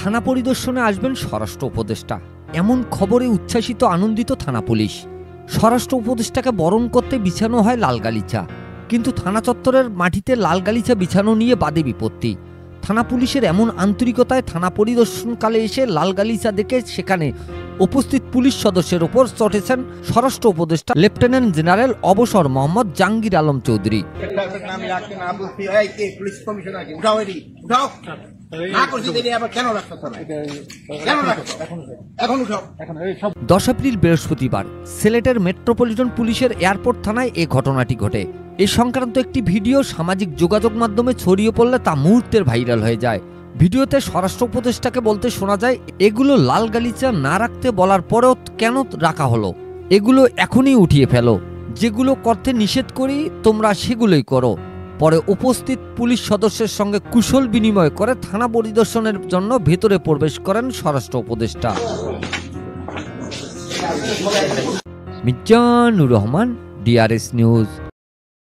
থানা পরিদর্শনে আসবেন স্বরাষ্ট্র উপদেষ্টা, এমন খবরে উচ্ছ্বাসিত আনন্দিত থানা পুলিশ। স্বরাষ্ট্র উপদেষ্টাকে বরণ করতে বিছানো হয় লাল গালিচা, কিন্তু থানা চত্বরের মাটিতে লাল গালিচা বিছানো নিয়ে বাদে বিপত্তি। থানা পুলিশের এমন আন্তরিকতায় থানা পরিদর্শনকালে এসে লাল গালিচা দেখে সেখানে উপস্থিত পুলিশ সদস্যের ওপর চটেছেন স্বরাষ্ট্র উপদেষ্টা লেফটেন্যান্ট জেনারেল অবসর মোহাম্মদ জাহাঙ্গীর আলম চৌধুরী। দশ এপ্রিল বৃহস্পতিবার সিলেটের মেট্রোপলিটন পুলিশের এয়ারপোর্ট থানায় এ ঘটনাটি ঘটে। এ সংক্রান্ত একটি ভিডিও সামাজিক যোগাযোগ মাধ্যমে ছড়িয়ে পড়লে তা মুহূর্তের ভাইরাল হয়ে যায়। ভিডিওতে স্বরাষ্ট্র উপদেষ্টাকে বলতে শোনা যায়, এগুলো লাল গালিচা না রাখতে বলার পরেও কেন রাখা হলো? এগুলো এখনই উঠিয়ে ফেলো, যেগুলো করতে নিষেধ করি তোমরা সেগুলোই করো। পরে উপস্থিত পুলিশ সদস্যের সঙ্গে কুশল বিনিময় করে থানা পরিদর্শনের জন্য ভেতরে প্রবেশ করেন স্বরাষ্ট্র উপদেষ্টা। Mizanur Rahman, DRS news.